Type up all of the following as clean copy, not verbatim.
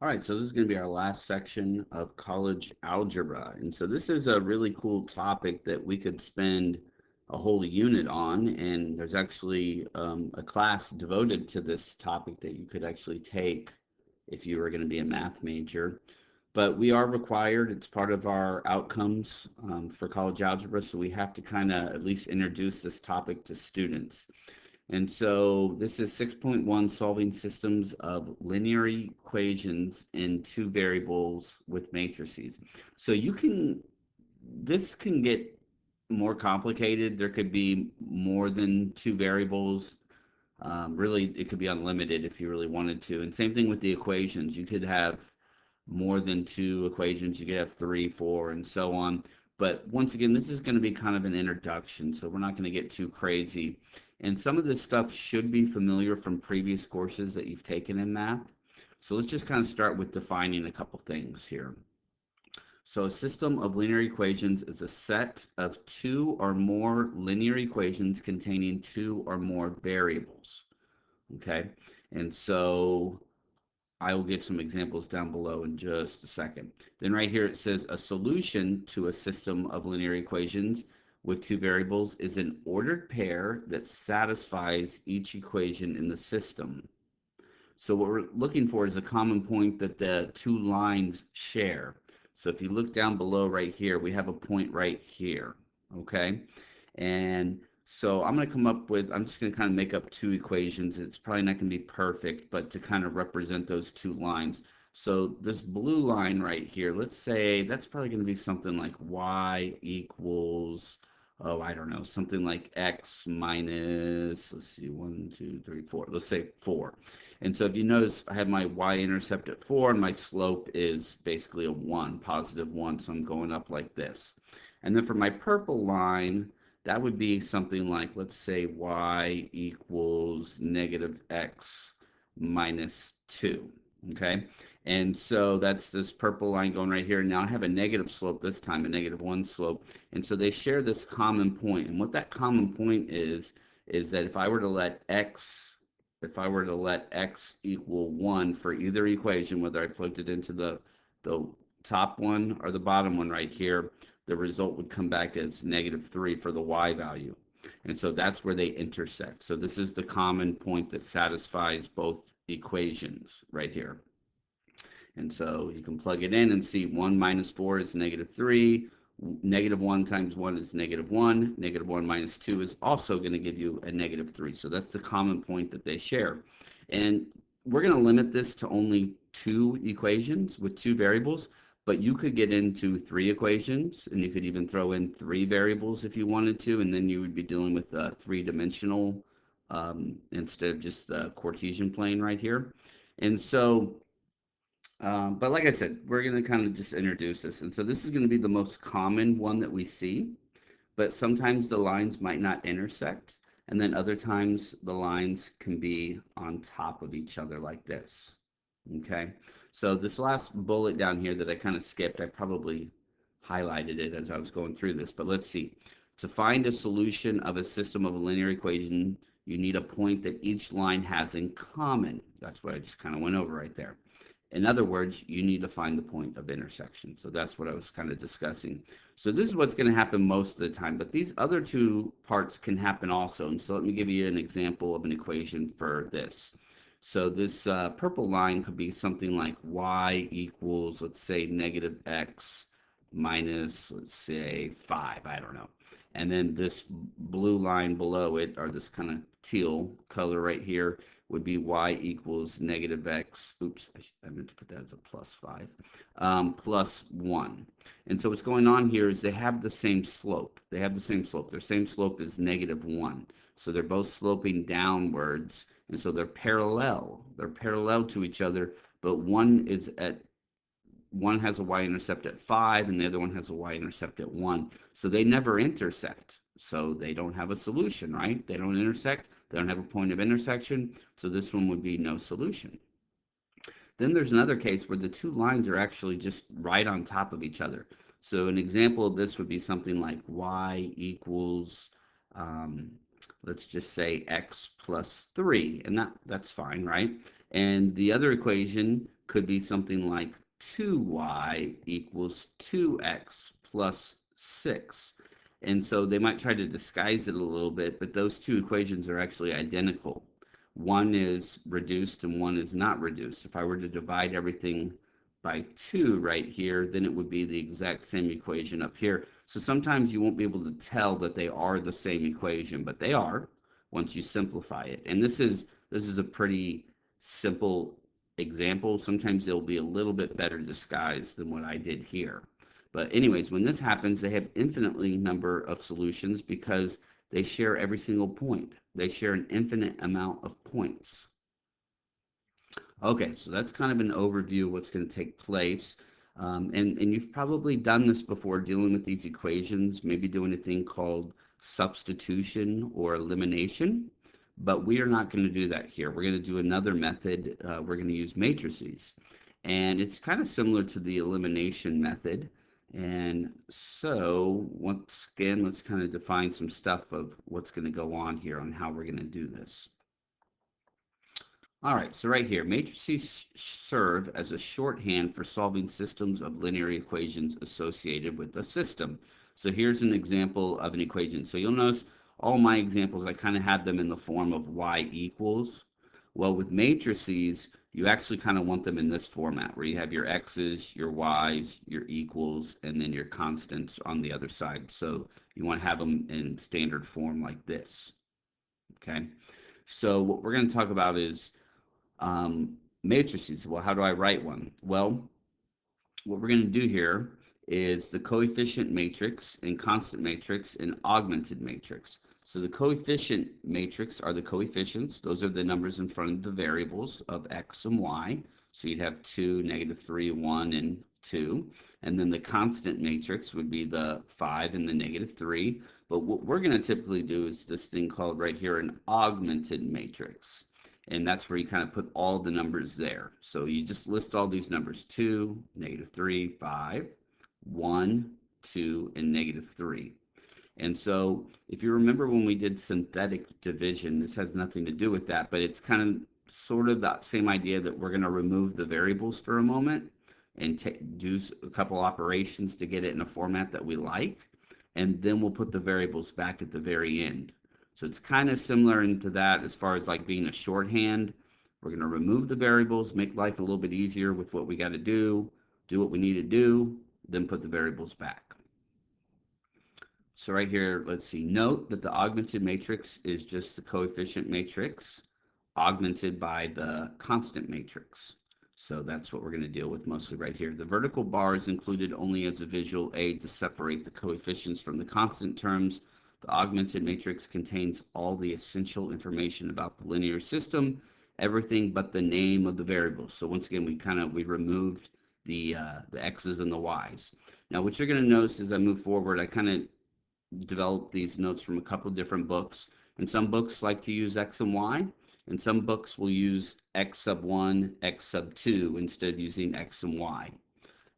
All right, so this is going to be our last section of college algebra. And so this is a really cool topic that we could spend a whole unit on. And there's actually a class devoted to this topic that you could actually take if you were going to be a math major. But we are required, it's part of our outcomes for college algebra. So we have to kind of at least introduce this topic to students. And so this is 6.1 solving systems of linear equations in two variables with matrices. So this can get more complicated. There could be more than two variables. Really, it could be unlimited if you really wanted to. And same thing with the equations. You could have more than two equations. You could have three, four, and so on. But once again, this is going to be kind of an introduction, so we're not going to get too crazy. And some of this stuff should be familiar from previous courses that you've taken in math. So let's just kind of start with defining a couple things here. So a system of linear equations is a set of two or more linear equations containing two or more variables. Okay, and so I will give some examples down below in just a second. Then right here it says a solution to a system of linear equations with two variables is an ordered pair that satisfies each equation in the system. So what we're looking for is a common point that the two lines share. So if you look down below right here, we have a point right here, okay? And so I'm just going to kind of make up two equations. It's probably not going to be perfect, but to kind of represent those two lines. So this blue line right here, let's say that's probably going to be something like y equals, oh, I don't know, something like x minus, let's see, 1, 2, 3, 4. Let's say 4. And so if you notice, I have my y-intercept at 4, and my slope is basically a 1, positive 1, so I'm going up like this. And then for my purple line, that would be something like, let's say y equals negative x minus 2, okay? And so that's this purple line going right here. Now I have a negative slope this time, a negative 1 slope. And so they share this common point. And what that common point is that if I were to let x equal 1 for either equation, whether I plugged it into the top one or the bottom one right here, the result would come back as negative 3 for the y value. And so that's where they intersect. So this is the common point that satisfies both equations right here. And so you can plug it in and see 1 minus 4 is negative 3. Negative 1 times 1 is negative 1. Negative 1 minus 2 is also going to give you a negative 3. So that's the common point that they share. And we're going to limit this to only two equations with two variables, but you could get into three equations, and you could even throw in three variables if you wanted to, and then you would be dealing with a three-dimensional instead of just the Cartesian plane right here. And so but like I said, we're going to kind of just introduce this. And so this is going to be the most common one that we see, but sometimes the lines might not intersect. And then other times the lines can be on top of each other like this. Okay. So this last bullet down here that I kind of skipped, I probably highlighted it as I was going through this, but let's see. To find a solution of a system of a linear equation, you need a point that each line has in common. That's what I just kind of went over right there. In other words, you need to find the point of intersection. So that's what I was kind of discussing. So this is what's going to happen most of the time, but these other two parts can happen also. And so let me give you an example of an equation for this. So this purple line could be something like y equals, let's say, negative x minus, let's say, 5. I don't know. And then this blue line below it, or this kind of teal color right here, would be y equals negative x. Oops, I meant to put that as a plus 5, plus 1. And so what's going on here is they have the same slope. They have the same slope. Their same slope is negative 1. So they're both sloping downwards. And so they're parallel. They're parallel to each other, but one has a y-intercept at 5 and the other one has a y-intercept at 1. So they never intersect. So they don't have a solution, right? They don't intersect. They don't have a point of intersection. So this one would be no solution. Then there's another case where the two lines are actually just right on top of each other. So an example of this would be something like y equals, um, let's just say x plus 3. And that's fine, right? And the other equation could be something like 2y equals 2x plus 6. And so they might try to disguise it a little bit, but those two equations are actually identical. One is reduced and one is not reduced. If I were to divide everything by 2 right here, then it would be the exact same equation up here. So sometimes you won't be able to tell that they are the same equation, but they are once you simplify it. And this is a pretty simple example. Sometimes they'll be a little bit better disguised than what I did here. But anyways, when this happens, they have infinitely number of solutions because they share every single point. They share an infinite amount of points. Okay, so that's kind of an overview of what's going to take place. And you've probably done this before dealing with these equations, maybe doing a thing called substitution or elimination, but we are not going to do that here. We're going to do another method. We're going to use matrices. And it's kind of similar to the elimination method. And so once again, let's kind of define some stuff of what's going to go on here on how we're going to do this. All right, so right here, matrices serve as a shorthand for solving systems of linear equations associated with a system. So here's an example of an equation. So you'll notice all my examples, I kind of had them in the form of y equals. Well, with matrices, you actually kind of want them in this format where you have your x's, your y's, your equals, and then your constants on the other side. So you want to have them in standard form like this. Okay, so what we're going to talk about is matrices. Well, how do I write one? Well, what we're going to do here is the coefficient matrix and constant matrix and augmented matrix. So the coefficient matrix are the coefficients. Those are the numbers in front of the variables of x and y. So you'd have 2, -3, 1, and 2. And then the constant matrix would be the 5 and the -3. But what we're going to typically do is this thing called right here an augmented matrix. And that's where you kind of put all the numbers there. So you just list all these numbers: 2, -3, 5, 1, 2, and -3. And so if you remember when we did synthetic division, this has nothing to do with that, but it's kind of sort of that same idea that we're going to remove the variables for a moment and do a couple operations to get it in a format that we like, and then we'll put the variables back at the very end. So it's kind of similar into that as far as like being a shorthand. We're going to remove the variables, make life a little bit easier with what we got to do what we need to do, then put the variables back. So right here, let's see, note that the augmented matrix is just the coefficient matrix augmented by the constant matrix. So that's what we're going to deal with mostly right here. The vertical bar is included only as a visual aid to separate the coefficients from the constant terms. The augmented matrix contains all the essential information about the linear system, everything but the name of the variables. So once again, we removed the x's and the y's. Now what you're going to notice as I move forward, I kind of developed these notes from a couple different books. And some books like to use x and y, and some books will use x sub 1, x sub 2 instead of using x and y.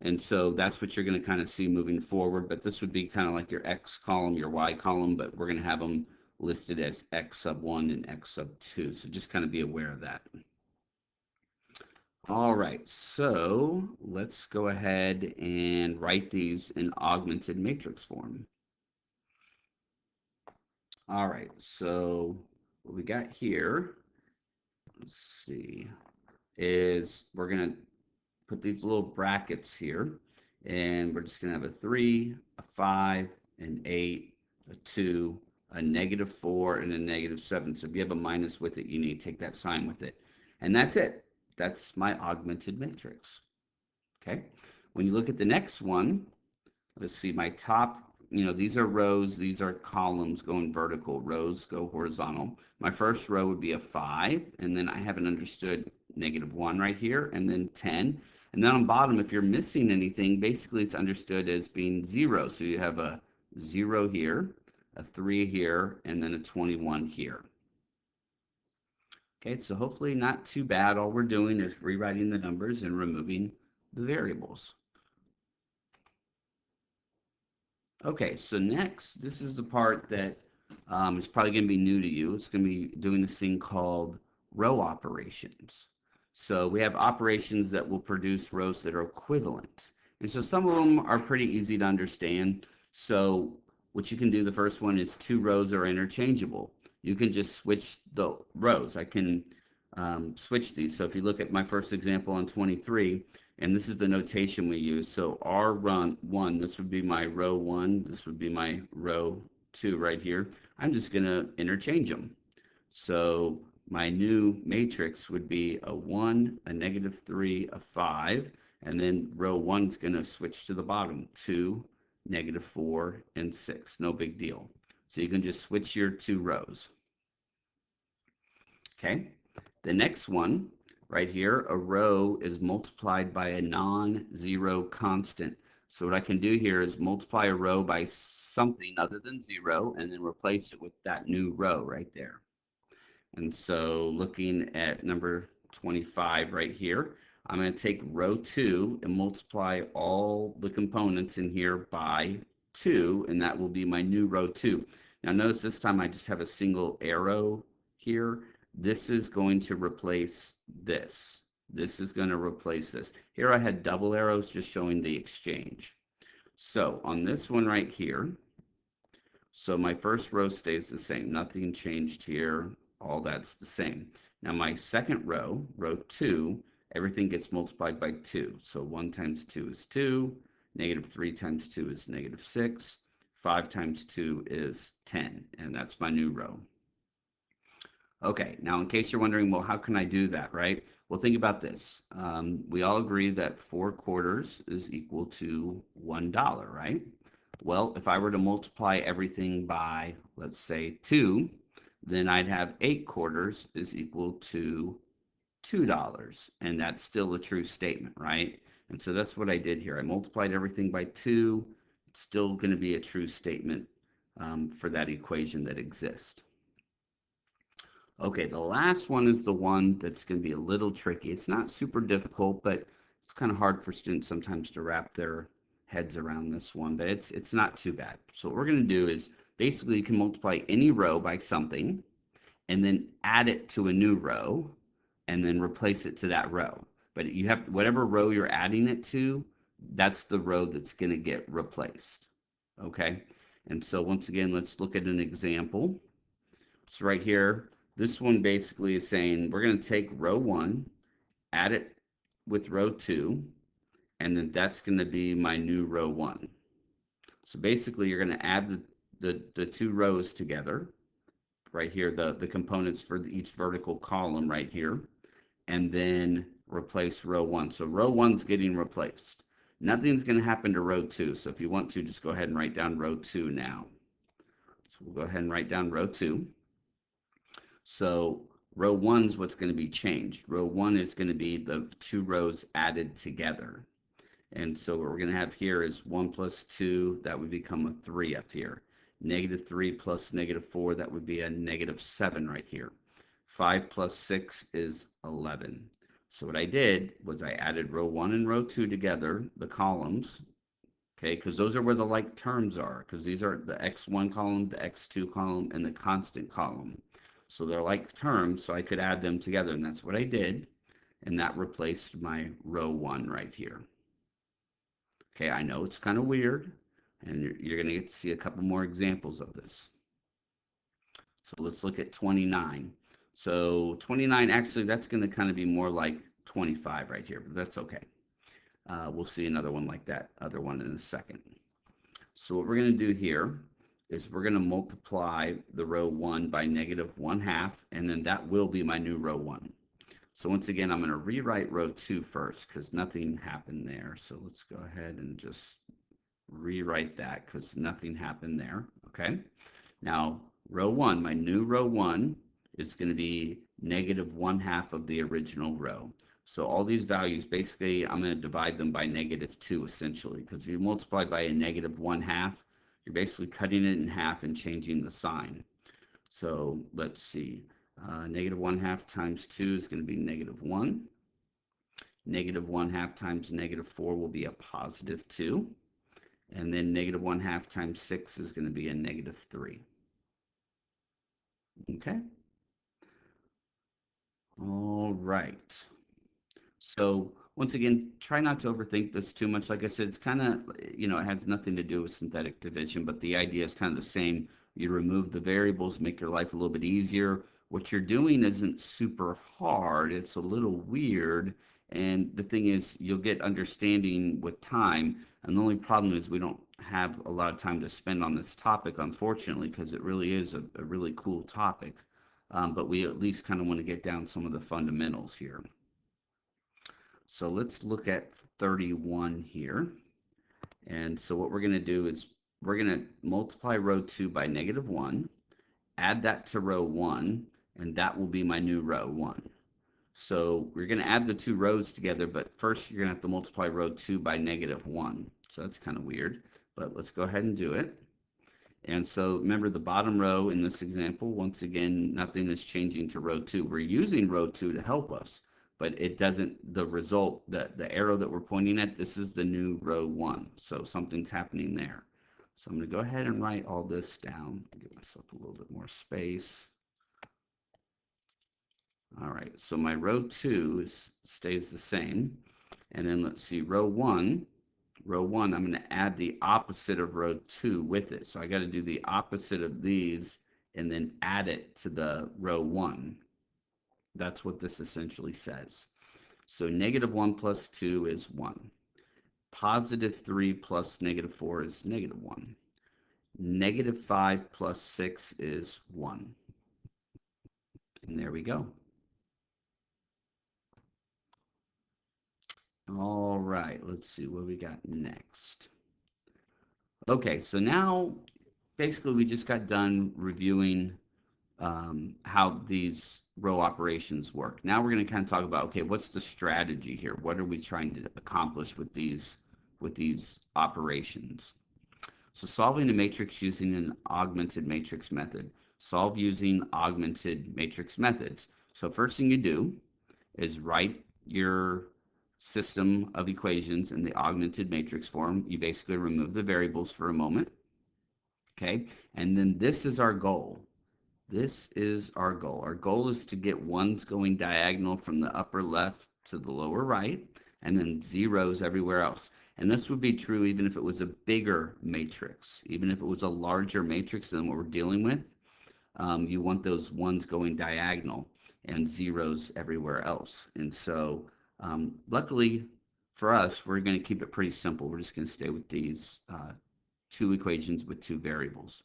And so that's what you're going to kind of see moving forward. But this would be kind of like your x column, your y column, but we're going to have them listed as x sub 1 and x sub 2. So just kind of be aware of that. All right, so let's go ahead and write these in augmented matrix form. All right, so what we got here, let's see, is we're going to put these little brackets here, and we're just going to have a 3, a 5, an 8, a 2, a -4, and a -7. So if you have a minus with it, you need to take that sign with it. And that's it. That's my augmented matrix. Okay. When you look at the next one, let's see, my top, these are rows, these are columns going vertical, rows go horizontal. My first row would be a 5, and then I have an understood -1 right here, and then 10. And then on bottom, if you're missing anything, basically it's understood as being 0. So you have a 0 here, a 3 here, and then a 21 here. Okay, so hopefully not too bad. All we're doing is rewriting the numbers and removing the variables. Okay, so next, this is the part that is probably going to be new to you. It's going to be doing this thing called row operations. So we have operations that will produce rows that are equivalent. And so some of them are pretty easy to understand. So what you can do, the first one is two rows are interchangeable. You can just switch the rows. I can switch these. So if you look at my first example on 23, and this is the notation we use. So R run one, this would be my row one, this would be my row two right here. I'm just going to interchange them. So my new matrix would be a 1, a -3, a 5, and then row 1 is going to switch to the bottom, 2, -4, and 6. No big deal. So you can just switch your two rows. Okay. The next one right here, a row is multiplied by a non-zero constant. So what I can do here is multiply a row by something other than 0 and then replace it with that new row right there. And so looking at number 25 right here, I'm going to take row 2 and multiply all the components in here by 2, and that will be my new row 2. Now notice this time I just have a single arrow here. This is going to replace this. This is going to replace this. Here I had double arrows just showing the exchange. So on this one right here, so my first row stays the same. Nothing changed here. All that's the same. Now my second row, row 2, everything gets multiplied by 2. So 1 times 2 is 2. -3 times 2 is -6. 5 times 2 is 10. And that's my new row. Okay, now in case you're wondering, well, how can I do that, right? Well, think about this. We all agree that 4 quarters is equal to $1, right? Well, if I were to multiply everything by, let's say, 2, then I'd have 8 quarters is equal to $2. And that's still a true statement, right? And so that's what I did here. I multiplied everything by 2. It's still going to be a true statement for that equation that exists. Okay, the last one is the one that's going to be a little tricky. It's not super difficult, but it's kind of hard for students sometimes to wrap their heads around this one, but it's not too bad. So what we're going to do is basically you can multiply any row by something and then add it to a new row and then replace it to that row. But you have whatever row you're adding it to, that's the row that's going to get replaced. Okay? And so once again, let's look at an example. So right here, this one basically is saying we're going to take row 1, add it with row 2, and then that's going to be my new row 1. So basically you're going to add the two rows together right here, the components for each vertical column right here, and then replace row 1. So row 1's getting replaced. Nothing's going to happen to row 2. So if you want to, just go ahead and write down row 2 now. So we'll go ahead and write down row 2. So row 1 is what's going to be changed. Row 1 is going to be the two rows added together. And so what we're going to have here is 1 plus 2, that would become a 3 up here. -3 plus -4, that would be a -7 right here. 5 plus 6 is 11. So what I did was I added row 1 and row 2 together, the columns, okay, because those are where the like terms are, because these are the x1 column, the x2 column, and the constant column. So they're like terms, so I could add them together, and that's what I did, and that replaced my row 1 right here. Okay, I know it's kind of weird, and you're going to get to see a couple more examples of this. So let's look at 29. So 29, actually, that's going to kind of be more like 25 right here, but that's okay. We'll see another one like that, other one in a second. So what we're going to do here is we're going to multiply the row 1 by -1/2, and then that will be my new row 1. So once again, I'm going to rewrite row 2 first because nothing happened there. So let's go ahead and just rewrite that because nothing happened there. Okay. Now, row 1, my new row 1 is going to be -1/2 of the original row. So all these values, basically, I'm going to divide them by -2 essentially, because if you multiply by a -1/2, you're basically cutting it in half and changing the sign. So let's see. -1/2 times 2 is going to be -1. -1/2 times -4 will be a +2. And then -1/2 times 6 is going to be a -3. Okay. All right. So once again, try not to overthink this too much. Like I said, it's kind of, it has nothing to do with synthetic division, but the idea is kind of the same. You remove the variables, make your life a little bit easier. What you're doing isn't super hard. It's a little weird. And the thing is, you'll get understanding with time. And the only problem is we don't have a lot of time to spend on this topic, unfortunately, because it really is a really cool topic. But we at least kind of want to get down some of the fundamentals here. So let's look at 31 here. And so what we're going to do is we're going to multiply row 2 by -1, add that to row 1, and that will be my new row 1. So we're going to add the two rows together, but first you're going to have to multiply row 2 by -1. So that's kind of weird, but let's go ahead and do it. And so remember the bottom row in this example, once again, nothing is changing to row 2. We're using row 2 to help us, but it doesn't, the result, the arrow that we're pointing at, this is the new row 1. So something's happening there. So I'm going to go ahead and write all this down. Give myself a little bit more space. All right, so my row 2 stays the same. And then let's see, row 1, I'm going to add the opposite of row 2 with it. So I got to do the opposite of these and then add it to the row 1. That's what this essentially says. So -1 plus 2 is 1. +3 plus -4 is -1. -5 plus 6 is 1. And there we go. All right, let's see what we got next. Okay, so now basically we just got done reviewing how these row operations work. Now we're going to kind of talk about, okay, what's the strategy here? What are we trying to accomplish with these operations? So solving a matrix using an augmented matrix method. Solve using augmented matrix methods. So first thing you do is write your system of equations in the augmented matrix form. You basically remove the variables for a moment. Okay, and then this is our goal. This is our goal. Our goal is to get ones going diagonal from the upper left to the lower right, and then zeros everywhere else. And this would be true even if it was a bigger matrix, even if it was a larger matrix than what we're dealing with. You want those ones going diagonal and zeros everywhere else. And so luckily for us, we're going to keep it pretty simple. We're just going to stay with these two equations with two variables.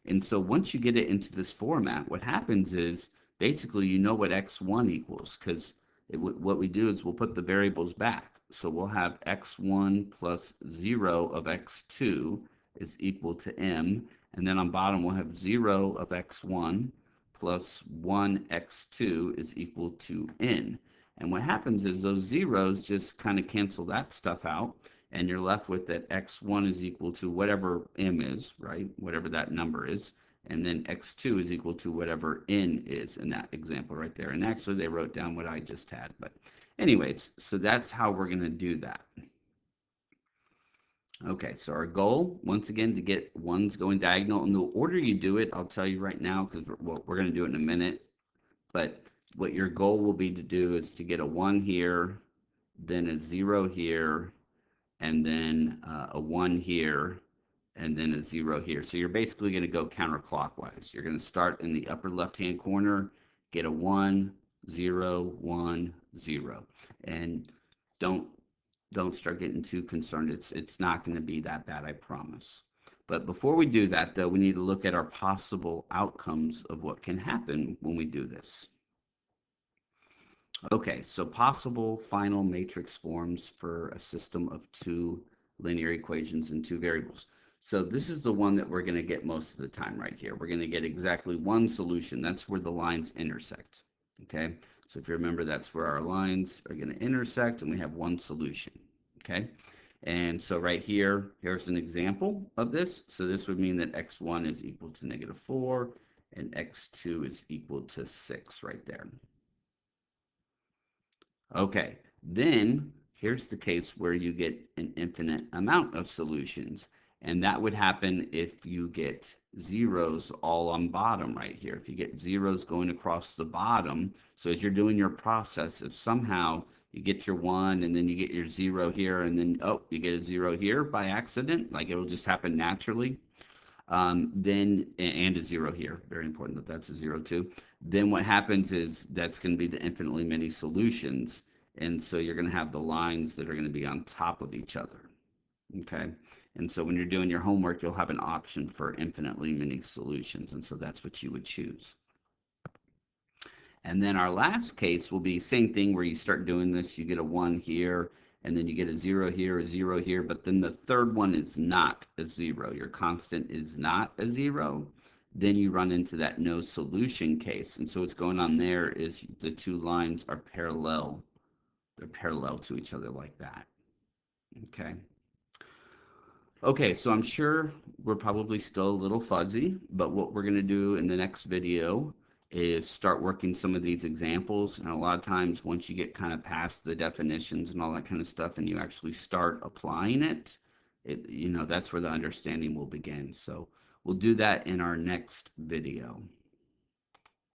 And so once you get it into this format, what happens is basically you know what x1 equals, because what we do is we'll put the variables back. So we'll have x1 plus 0 of x2 is equal to m, and then on bottom we'll have 0 of x1 plus 1 x2 is equal to n. And what happens is those zeros just kind of cancel that stuff out, and you're left with that x1 is equal to whatever m is, right? Whatever that number is. And then x2 is equal to whatever n is in that example right there. And actually, they wrote down what I just had. But anyways, so that's how we're going to do that. Okay, so our goal, once again, to get ones going diagonal. In the order you do it, I'll tell you right now, because we're going to do it in a minute. But what your goal will be to do is to get a 1 here, then a 0 here, and then a 1 here, and then a 0 here. So you're basically going to go counterclockwise. You're going to start in the upper left-hand corner, get a 1, 0, 1, 0. And don't start getting too concerned. It's not going to be that bad, I promise. But before we do that, though, we need to look at our possible outcomes of what can happen when we do this. Okay, so possible final matrix forms for a system of two linear equations and two variables. So this is the one that we're going to get most of the time right here. We're going to get exactly one solution. That's where the lines intersect. Okay, so if you remember, that's where our lines are going to intersect, and we have one solution. Okay, and so right here, here's an example of this. So this would mean that x1 is equal to -4, and x2 is equal to 6 right there. Okay, then here's the case where you get an infinite amount of solutions. And that would happen if you get zeros all on bottom right here. If you get zeros going across the bottom, so as you're doing your process, if somehow You get your 1, and then you get your 0 here, and then, oh, you get a 0 here by accident. Like, it will just happen naturally. Then, and a 0 here. Very important that that's a 0 too. Then what happens is that's going to be the infinitely many solutions. And so you're going to have the lines that are going to be on top of each other. Okay. And so when you're doing your homework, you'll have an option for infinitely many solutions. And so that's what you would choose. And then our last case will be same thing where you start doing this, you get a 1 here, and then you get a 0 here, a 0 here, but then the third one is not a 0. Your constant is not a 0. Then you run into that no solution case. And so what's going on there is the two lines are parallel. They're parallel to each other like that. Okay. Okay, so I'm sure we're probably still a little fuzzy, but what we're going to do in the next video is start working some of these examples. And a lot of times once you get kind of past the definitions and all that kind of stuff and you actually start applying it, that's where the understanding will begin. So we'll do that in our next video.